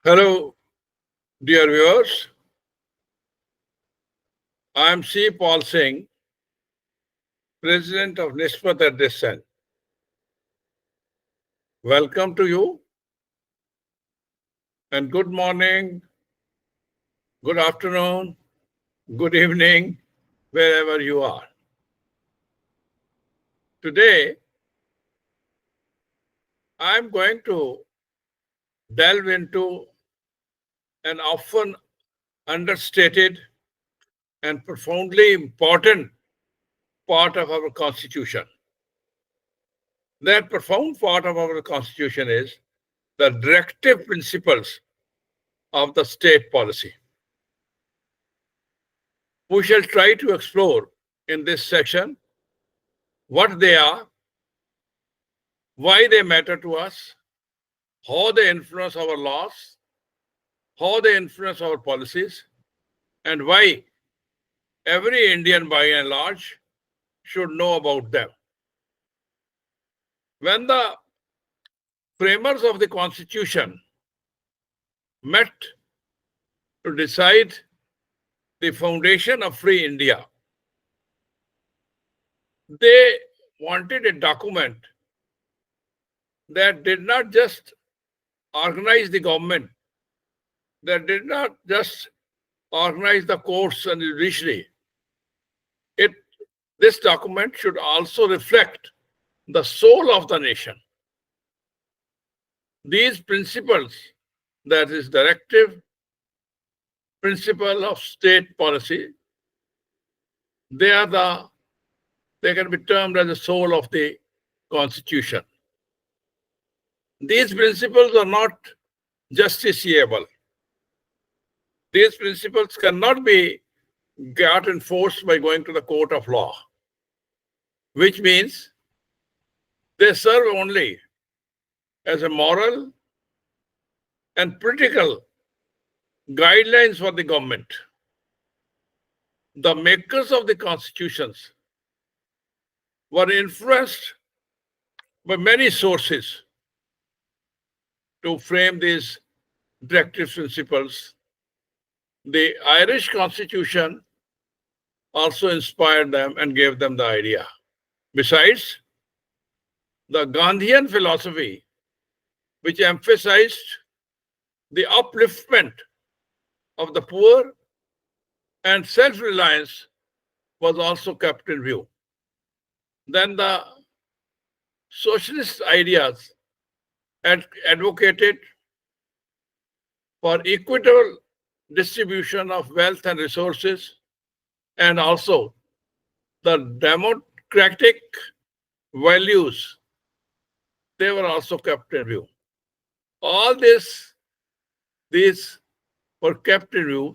Hello, dear viewers. I am C. Pal Singh, President of NISSMAT at this end. Welcome to you and good morning, good afternoon, good evening, wherever you are. Today, I'm going to delve into an often understated and profoundly important part of our Constitution. That profound part of our Constitution is the directive principles of the state policy. We shall try to explore in this section what they are, why they matter to us, how they influence our laws, how they influence our policies, and why every Indian by and large should know about them. When the framers of the Constitution met to decide the foundation of free India, they wanted a document that did not just organize the government, that did not just organize the courts and the judiciary. This document should also reflect the soul of the nation. These principles, that is directive principle of state policy, they can be termed as the soul of the Constitution. These principles are not justiciable. These principles cannot be got enforced by going to the court of law, which means they serve only as a moral and political guidelines for the government. The makers of the constitutions were influenced by many sources to frame these directive principles. The Irish Constitution also inspired them and gave them the idea. Besides, the Gandhian philosophy, which emphasized the upliftment of the poor and self-reliance, was also kept in view. Then the socialist ideas advocated for equitable distribution of wealth and resources, and also the democratic values, they were also kept in view. All these were kept in view,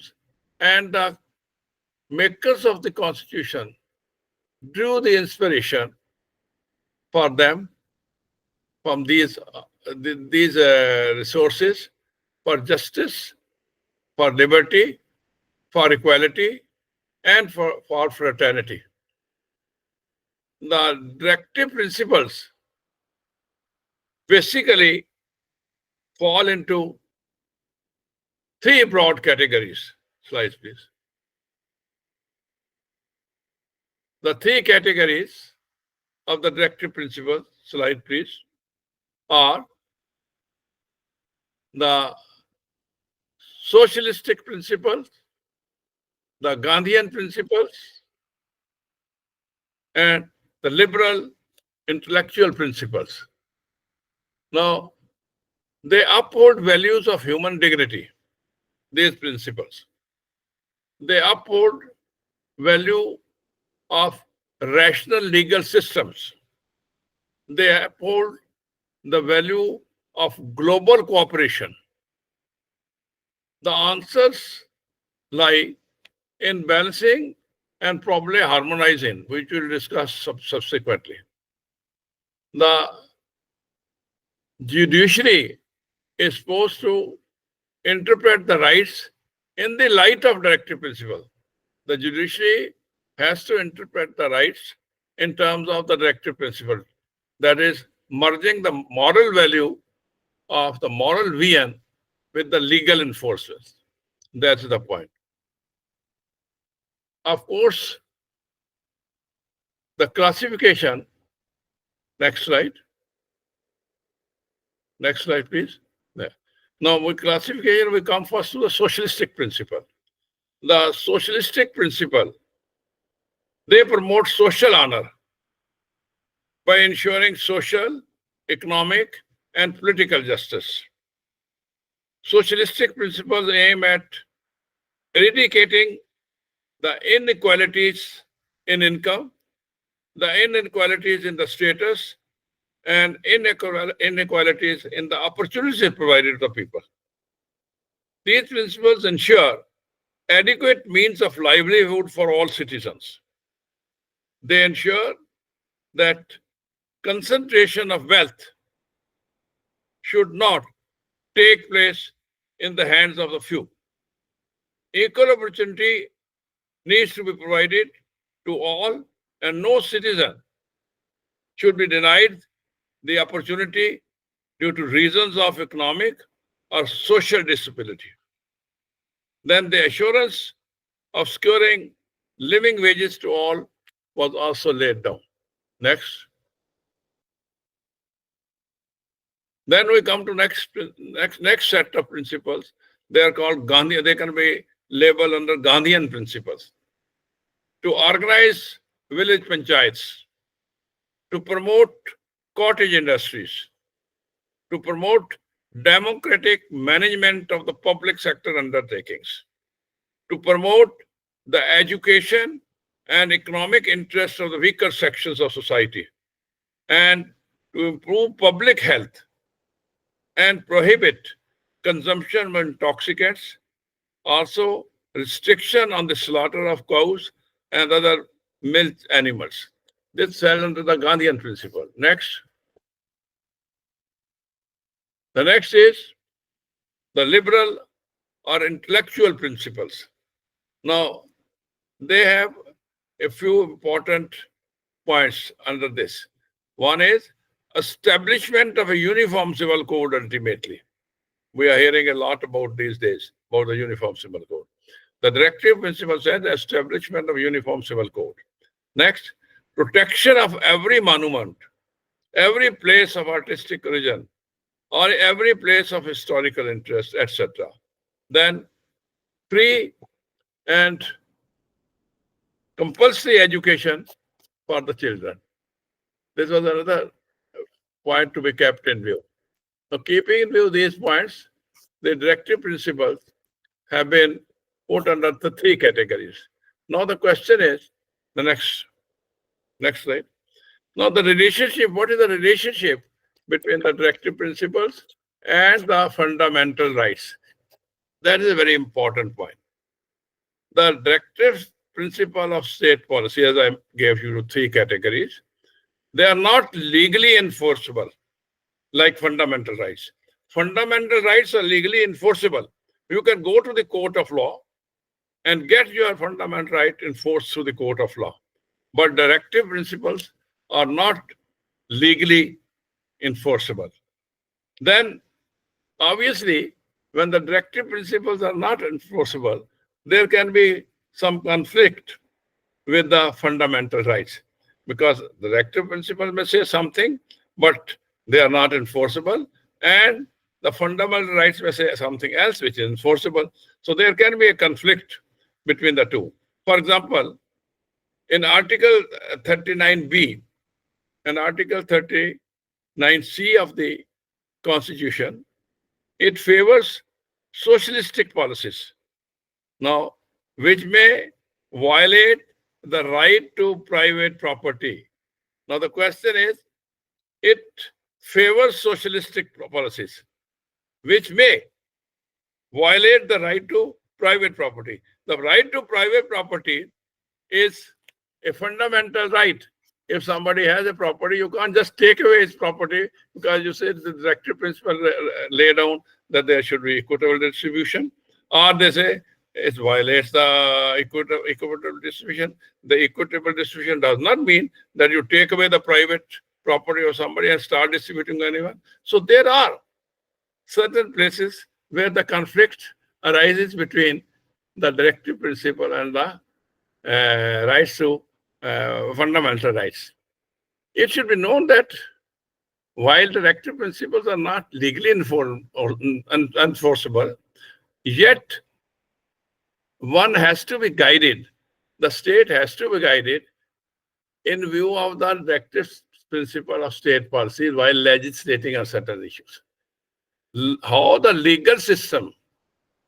and the makers of the Constitution drew the inspiration for them from these resources for justice, for liberty, for equality, and for fraternity. The directive principles basically fall into three broad categories. Slides, please. The three categories of the directive principles, slide please, are the socialistic principles, the Gandhian principles, and the liberal intellectual principles. Now, they uphold values of human dignity, these principles. They uphold value of rational legal systems. They uphold the value of global cooperation. The answers lie in balancing and probably harmonizing, which we'll discuss subsequently. The judiciary is supposed to interpret the rights in the light of directive principle. The judiciary has to interpret the rights in terms of the directive principle. That is, merging the moral value of the moral vision with the legal enforcement. That's the point. Of course, the classification, next slide. Next slide, please. There. Now, with classification, we come first to the socialistic principle. The socialistic principle, they promote social honor by ensuring social, economic, and political justice. Socialistic principles aim at eradicating the inequalities in income, the inequalities in the status, and inequalities in the opportunities provided to the people. These principles ensure adequate means of livelihood for all citizens. They ensure that concentration of wealth should not take place in the hands of the few. Equal opportunity needs to be provided to all, and no citizen should be denied the opportunity due to reasons of economic or social disability. Then the assurance of securing living wages to all was also laid down. Next. Then we come to next set of principles. They are called Gandhi. They can be labeled under Gandhian principles. To organize village panchayats, to promote cottage industries, to promote democratic management of the public sector undertakings, to promote the education and economic interests of the weaker sections of society, and to improve public health and prohibit consumption of intoxicants, also restriction on the slaughter of cows and other milk animals. This fell under the Gandhian principle. Next. The next is the liberal or intellectual principles. Now, they have a few important points under this. One is establishment of a uniform civil code ultimately. We are hearing a lot about these days, about the uniform civil code. The directive principle says establishment of uniform civil code. Next, protection of every monument, every place of artistic origin, or every place of historical interest, etc. Then, free and compulsory education for the children. This was another point to be kept in view. Now, keeping in view these points, the directive principles have been put under the three categories. Now, the question is, the next slide. Now, the relationship, what is the relationship between the directive principles and the fundamental rights? That is a very important point. The directive principle of state policy, as I gave you three categories, they are not legally enforceable like fundamental rights. Fundamental rights are legally enforceable. You can go to the court of law and get your fundamental right enforced through the court of law. But directive principles are not legally enforceable. Then, obviously, when the directive principles are not enforceable, there can be some conflict with the fundamental rights, because the directive principles may say something, but they are not enforceable, and the fundamental rights may say something else which is enforceable. So there can be a conflict between the two. For example, in Article 39B and Article 39C of the Constitution, it favors socialistic policies, now, which may violate the right to private property. Now, the question is, it favors socialistic policies, which may violate the right to private property. The right to private property is a fundamental right. If somebody has a property, you can't just take away his property because you say the directive principle lay down that there should be equitable distribution, or they say it violates the equitable distribution. The equitable distribution does not mean that you take away the private property of somebody and start distributing to anyone. So there are certain places where the conflict arises between the directive principle and the rights to fundamental rights. It should be known that while directive principles are not legally enforceable, yet one has to be guided, the state has to be guided in view of the directive principle of state policy while legislating on certain issues. How the legal system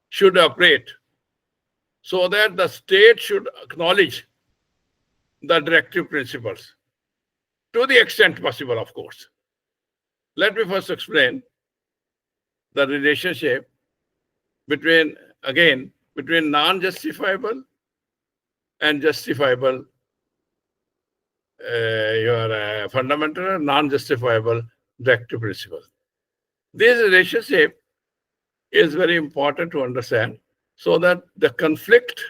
should operate so that the state should acknowledge the directive principles to the extent possible, of course. Let me first explain the relationship between non-justifiable and justifiable, your fundamental and non-justifiable directive principle. This relationship is very important to understand so that the conflict,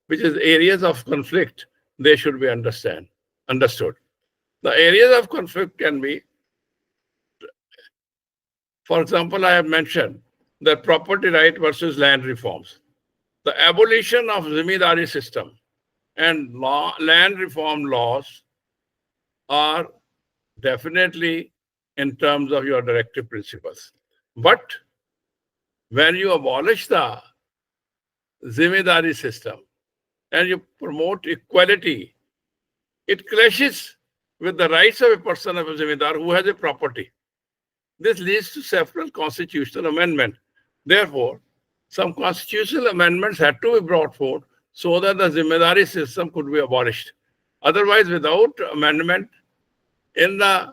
which is areas of conflict, they should be understood. The areas of conflict can be, for example, I have mentioned the property right versus land reforms, the abolition of Zamindari system and land reform laws are definitely in terms of your directive principles. But when you abolish the Zamindari system and you promote equality, it clashes with the rights of a person of a Zamindar who has a property. This leads to several constitutional amendments. Therefore, some constitutional amendments had to be brought forth so that the Zamindari system could be abolished. Otherwise, without amendment in the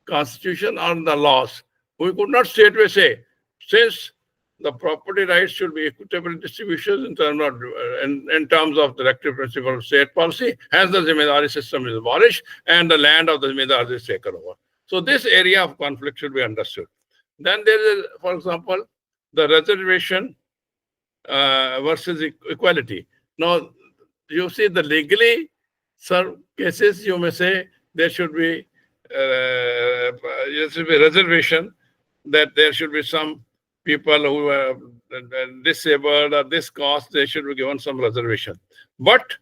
constitution or the laws, we could not straightway say, since the property rights should be equitable distribution in terms of directive principle of state policy, hence the Zamindari system is abolished and the land of the Zamindars is taken over. So this area of conflict should be understood. Then there is, for example, the reservation versus equality. Now, you see the legally served cases, you may say there should be reservation, that there should be some people who are disabled or this cost, they should be given some reservation. But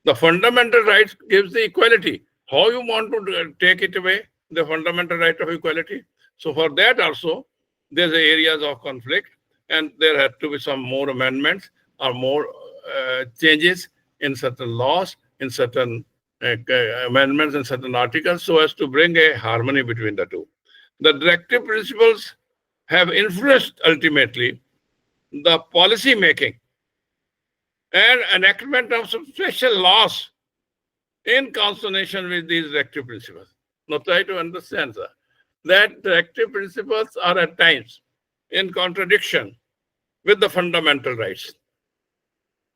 the fundamental rights gives the equality. How you want to take it away, the fundamental right of equality? So for that also, there's areas of conflict and there had to be some more amendments or more changes in certain laws, in certain amendments in certain articles so as to bring a harmony between the two. The directive principles have influenced ultimately the policy making and enactment of some special laws in consonance with these directive principles. Now try to understand, sir, that directive principles are at times in contradiction with the fundamental rights.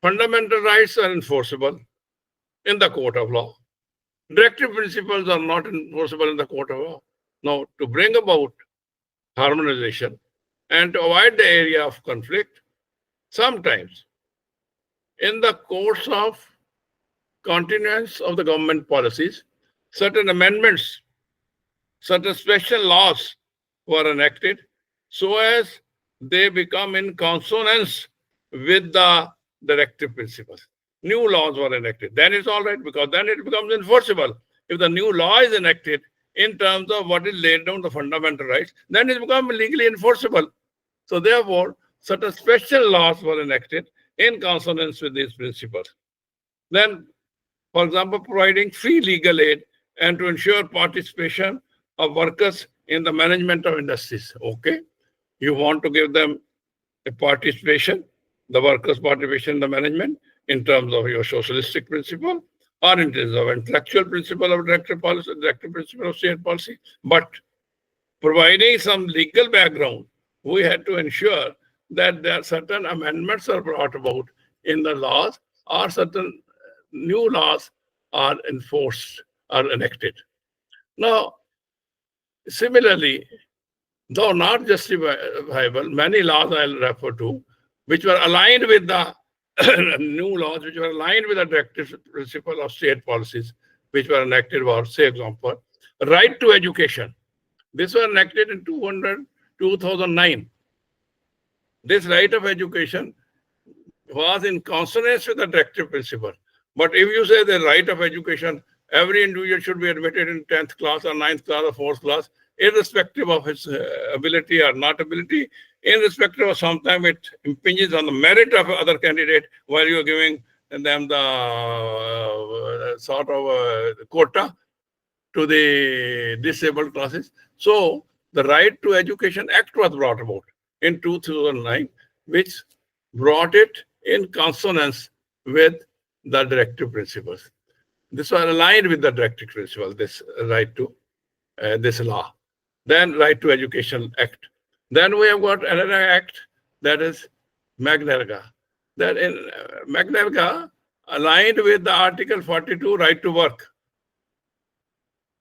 Fundamental rights are enforceable in the court of law. Directive principles are not enforceable in the court of law. Now, to bring about harmonization and to avoid the area of conflict, sometimes in the course of continuance of the government policies, certain amendments, certain special laws were enacted so as they become in consonance with the directive principles. New laws were enacted. Then it's all right because then it becomes enforceable. If the new law is enacted in terms of what is laid down the fundamental rights, then it becomes legally enforceable. So therefore, certain special laws were enacted in consonance with these principles. Then, for example, providing free legal aid and to ensure participation of workers in the management of industries. Okay, you want to give them a participation, the workers' participation in the management in terms of your socialistic principle or in terms of intellectual principle of directive policy, directive principle of state policy. But providing some legal background, we had to ensure that there are certain amendments are brought about in the laws or certain new laws are enforced or enacted. Now, similarly, though not justifiable, many laws I'll refer to, which were aligned with the new laws, which were aligned with the directive principle of state policies, which were enacted were, say, example, right to education. This was enacted in 2009. this right of education was in consonance with the directive principle. But if you say the right of education, every individual should be admitted in 10th class or 9th class or 4th class, irrespective of his ability or not ability, irrespective of sometimes it impinges on the merit of other candidate while you're giving them the sort of quota to the disabled classes. So the Right to Education Act was brought about in 2009, which brought it in consonance with the directive principles. This was aligned with the directive principle, this right to this law. Then Right to Education Act. Then we have got another act, that is MAGNERGA. That in MAGNERGA aligned with the Article 42 right to work.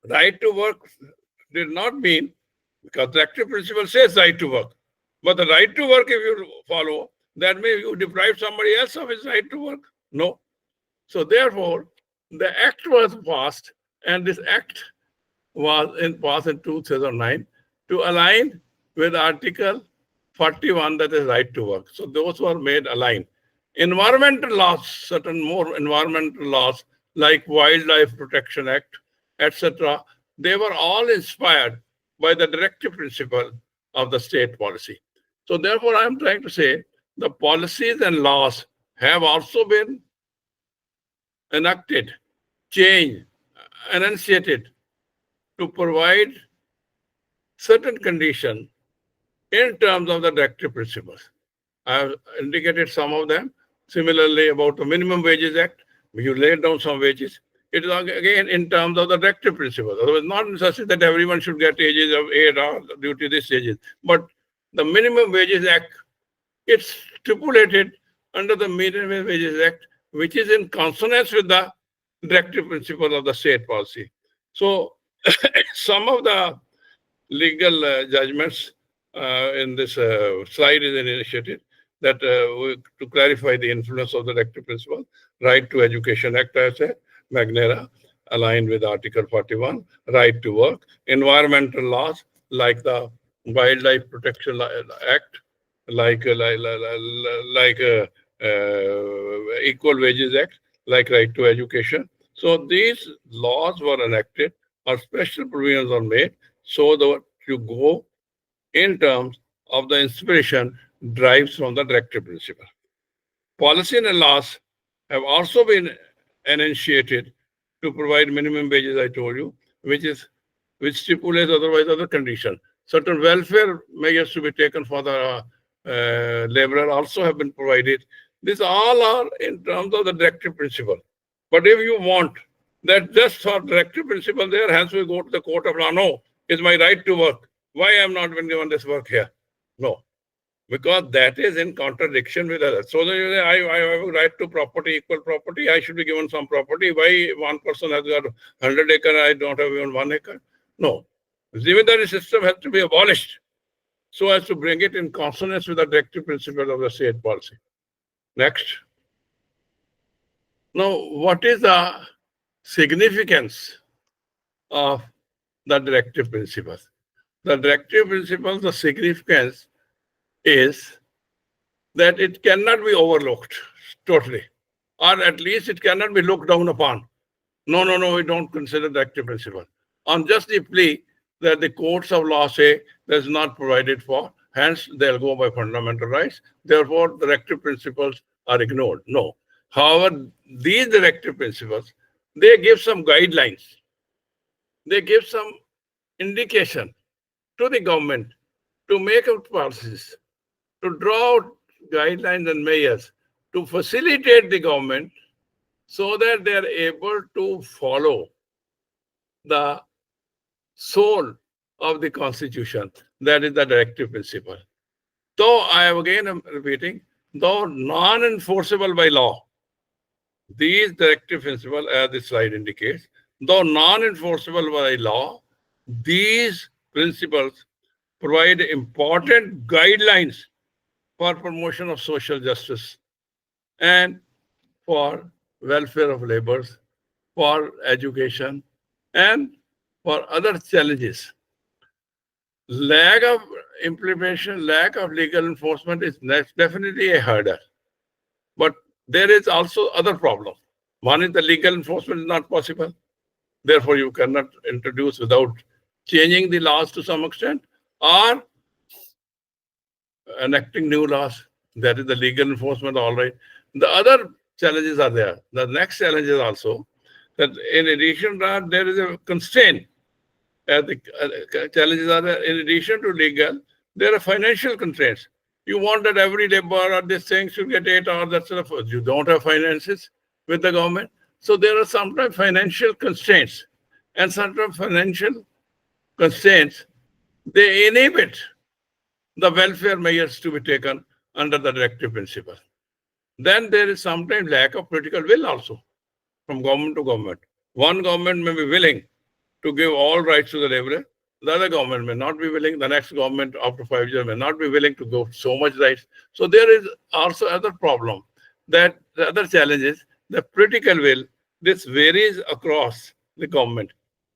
Right to work did not mean, because the directive principle says right to work. But the right to work, if you follow, that means you deprive somebody else of his right to work. No. So therefore, the act was passed, and this act was passed in 2009 to align with Article 41, that is right to work. So those were made aligned. Environmental laws, certain more environmental laws like Wildlife Protection Act, etc., they were all inspired by the directive principle of the state policy. So therefore, I'm trying to say the policies and laws have also been enacted, changed, enunciated to provide certain conditions in terms of the directive principles. I have indicated some of them. Similarly, about the Minimum Wages Act, you laid down some wages. It is again in terms of the directive principles. Otherwise, not necessary that everyone should get ages of 8 or due to this ages. But the Minimum Wages Act, it's stipulated under the Minimum Wages Act, which is in consonance with the directive principle of the state policy. So some of the legal judgments in this slide is initiated that to clarify the influence of the directive principle. Right to Education Act, I said, MAGNERA, aligned with Article 41, right to work, environmental laws like the Wildlife Protection Act, like Equal Wages Act, like Right to Education. So these laws were enacted, or special provisions are made, so that you go in terms of the inspiration drives from the directive principle. Policy and laws have also been enunciated to provide minimum wages, I told you, which stipulates otherwise other conditions. Certain welfare measures to be taken for the laborer also have been provided. These all are in terms of the directive principle. But if you want that just for directive principle there, hence we go to the court of law. No, it's my right to work. Why I am not been given this work here? No, because that is in contradiction with others. So that you say, I have a right to property, equal property, I should be given some property. Why one person has got 100 acres, I don't have even 1 acre? No. Zimindari system has to be abolished so as to bring it in consonance with the directive principle of the state policy. Next. Now, what is the significance of the directive principles? The directive principles, the significance is that it cannot be overlooked totally, or at least it cannot be looked down upon. No, we don't consider directive principle. On just the plea that the courts of law say that's not provided for, hence they'll go by fundamental rights. Therefore, directive principles are ignored. No. However, these directive principles, they give some guidelines. They give some indication to the government to make out policies, to draw out guidelines and measures to facilitate the government so that they are able to follow the soul of the Constitution, that is the directive principle. Though I am again repeating, though non-enforceable by law, these directive principles, as the slide indicates, though non-enforceable by law, these principles provide important guidelines for promotion of social justice and for welfare of laborers, for education, and for other challenges. lack of implementation, lack of legal enforcement is definitely a hurdle. But there is also other problem. One is the legal enforcement is not possible. Therefore, you cannot introduce without changing the laws to some extent or enacting new laws. That is the legal enforcement, all right. The other challenges are there. The next challenge is also that in addition to that, there is a constraint. The challenges are that in addition to legal, there are financial constraints. You want that every labor or this thing should get 8 hours, that sort of, you don't have finances with the government. So there are sometimes financial constraints, and sometimes financial constraints, they inhibit the welfare measures to be taken under the directive principle. Then there is sometimes lack of political will also from government to government. One government may be willing to give all rights to the laborer. The other government may not be willing. The next government after 5 years may not be willing to give so much rights. So there is also other problem, that the other challenge is the political will. This varies across the government.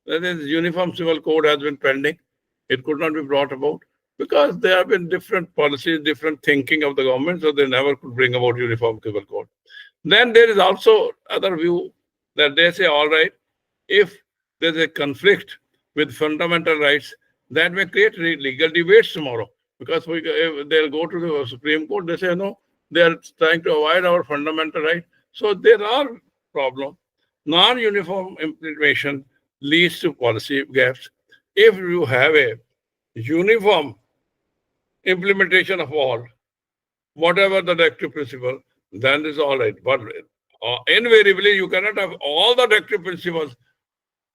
That is, uniform civil code has been pending. It could not be brought about because there have been different policies, different thinking of the government, so they never could bring about uniform civil code. Then there is also other view that they say, all right, if there's a conflict with fundamental rights, that may create legal debates tomorrow. Because if they'll go to the Supreme Court, they say, no, they are trying to avoid our fundamental right. So there are problems. Non-uniform implementation leads to policy gaps. If you have a uniform implementation of all, whatever the directive principle, then it's all right. But invariably, you cannot have all the directive principles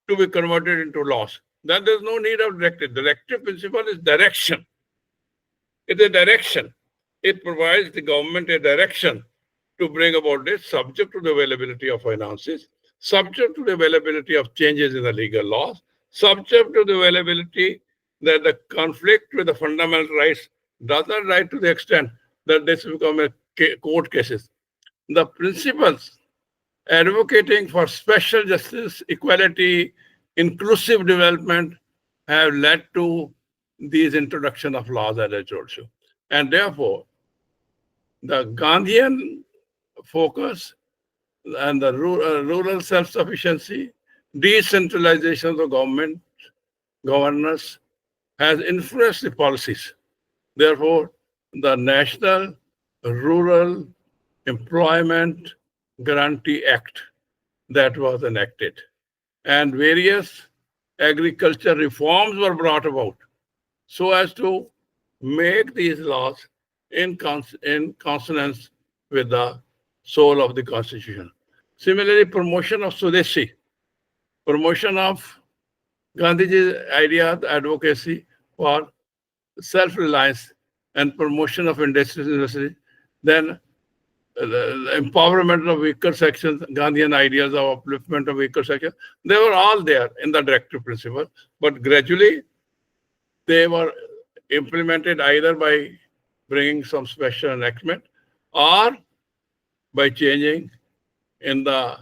to be converted into laws. Then there's no need of directive. Directive principle is direction. It's a direction. It provides the government a direction to bring about this, subject to the availability of finances, subject to the availability of changes in the legal laws, subject to the availability that the conflict with the fundamental rights does not rise to the extent that this become a court cases. The principles advocating for special justice, equality, inclusive development have led to these introduction of laws, as I told you. And therefore, the Gandhian focus and the rural self-sufficiency, decentralization of the government, governance has influenced the policies. Therefore, the National Rural Employment Guarantee Act that was enacted and various agriculture reforms were brought about so as to make these laws in consonance with the soul of the Constitution. Similarly, promotion of Swadeshi, promotion of Gandhiji's idea, advocacy for self-reliance and promotion of industrial, then the empowerment of weaker sections, Gandhian ideas of upliftment of weaker sections, they were all there in the directive principle, but gradually they were implemented either by bringing some special enactment or by changing in the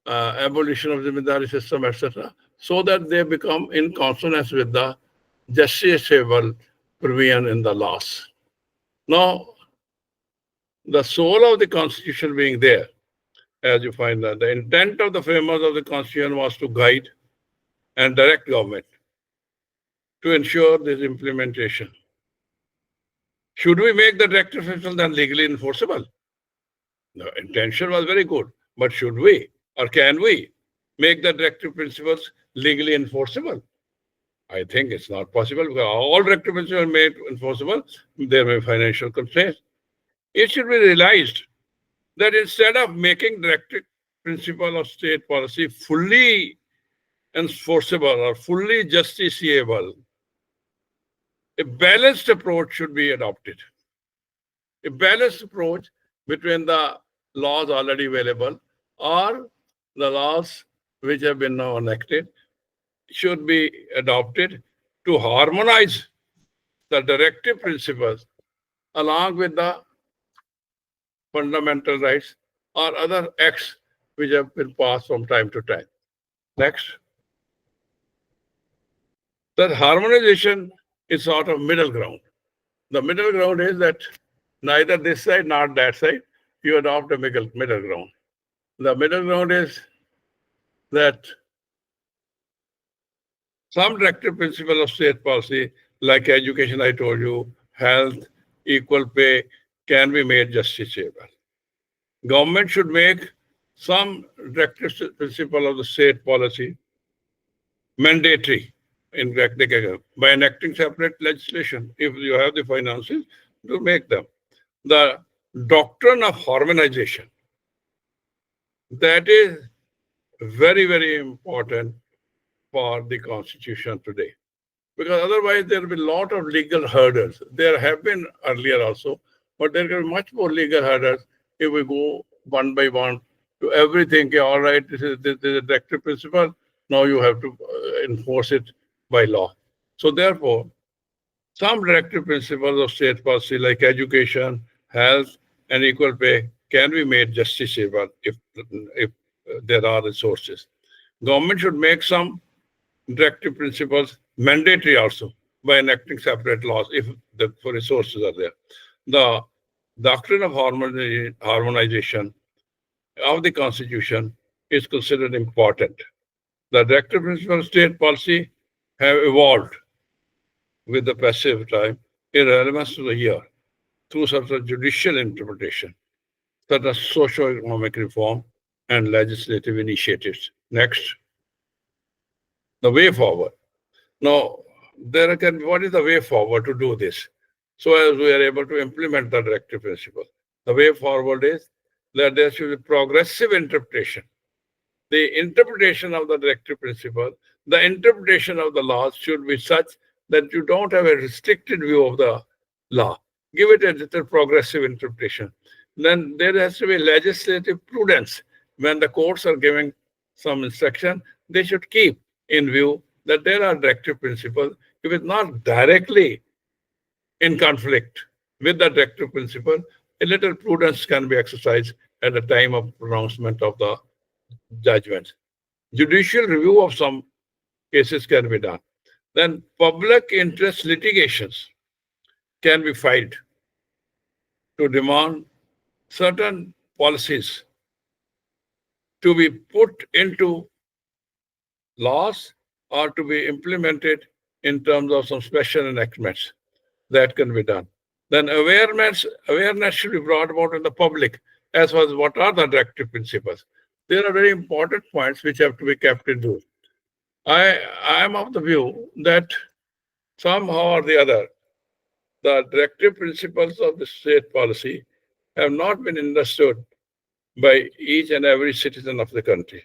abolition of the Zamindari system, etc., so that they become in consonance with the justiciable provision in the laws. Now, the soul of the Constitution being there, as you find that the intent of the framers of the Constitution was to guide and direct government to ensure this implementation. Should we make the directive principle then legally enforceable? The intention was very good, but should we or can we make the directive principles legally enforceable? I think it's not possible because all directive principles are made enforceable. There may be financial constraints. It should be realized that instead of making directive principle of state policy fully enforceable or fully justiciable, a balanced approach should be adopted. A balanced approach between the laws already available or the laws which have been now enacted should be adopted to harmonize the directive principles along with the fundamental rights or other acts which have been passed from time to time. Next. That harmonization is sort of middle ground. The middle ground is that neither this side nor that side, you adopt a middle ground. The middle ground is that some directive principle of state policy, like education, I told you, health, equal pay, can be made justiciable. Government should make some directive principle of the state policy mandatory in by enacting separate legislation if you have the finances to make them. The doctrine of harmonization, that is very, very important for the constitution today, because otherwise there will be a lot of legal hurdles. There have been earlier also, but there will be much more legal hurdles if we go one by one to everything. Okay, all right, this is a directive principle. Now you have to enforce it by law. So therefore, some directive principles of state policy like education, health, and equal pay can be made justiciable if there are resources. Government should make some directive principles mandatory also by enacting separate laws if the resources are there. The doctrine of harmonization of the Constitution is considered important. The directive principles of state policy have evolved with the passage of time in relevance to the year through such a judicial interpretation, such as socio-economic reform and legislative initiatives. Next, the way forward. Now, what is the way forward to do this? So as we are able to implement the directive principle. The way forward is that there should be progressive interpretation. The interpretation of the directive principle, the interpretation of the laws should be such that you don't have a restricted view of the law. Give it a little progressive interpretation. Then there has to be legislative prudence. When the courts are giving some instruction, they should keep in view that there are directive principles. If it's not directly in conflict with the directive principle, a little prudence can be exercised at the time of pronouncement of the judgment. Judicial review of some cases can be done. Then public interest litigations can be filed to demand certain policies to be put into laws or to be implemented in terms of some special enactments. That can be done. Then awareness should be brought about in the public as far as what are the directive principles. There are very important points which have to be kept in view. I am of the view that somehow or the other, the directive principles of the state policy have not been understood by each and every citizen of the country.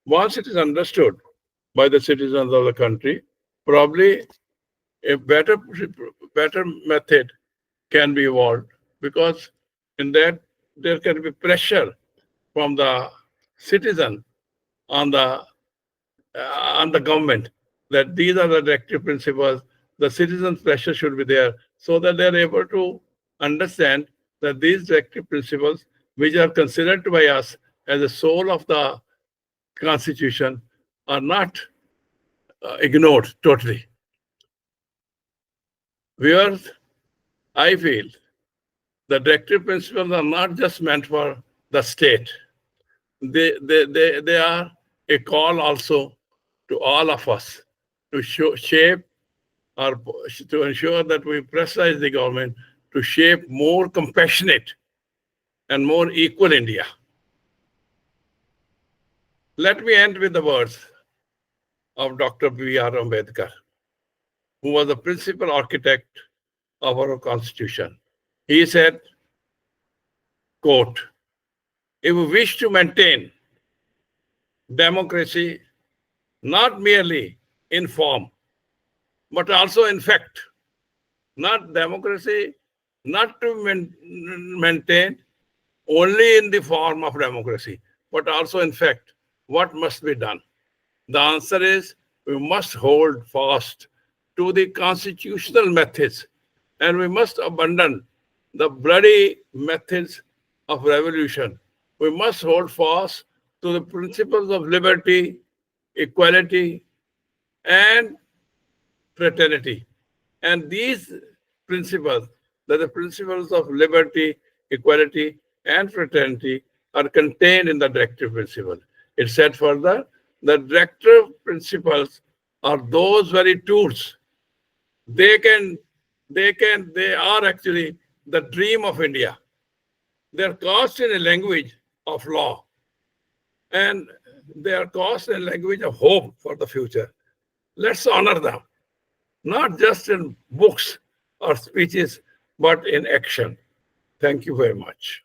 Once it is understood by the citizens of the country, probably a better method can be evolved, because in that there can be pressure from the citizen on the government that these are the directive principles. The citizens' pressure should be there so that they are able to understand that these directive principles, which are considered by us as the soul of the Constitution, are not ignored totally. Viewers, I feel the directive principles are not just meant for the state. They are a call also to all of us to shape or to ensure that we pressurize the government to shape more compassionate and more equal India. Let me end with the words of Dr. B.R. Ambedkar, who was the principal architect of our Constitution. He said, quote, "If we wish to maintain democracy not merely in form, but also in fact, not democracy, not to maintain only in the form of democracy, but also in fact, what must be done? The answer is we must hold fast to the constitutional methods, and we must abandon the bloody methods of revolution. We must hold fast to the principles of liberty, equality, and fraternity, And these principles, that the principles of liberty, equality, and fraternity, are contained in the directive principle. It said further, the directive principles are those very tools. They are actually the dream of India. They're cast in a language of law, and they are cast in a language of hope for the future. Let's honor them, not just in books or speeches, but in action. Thank you very much.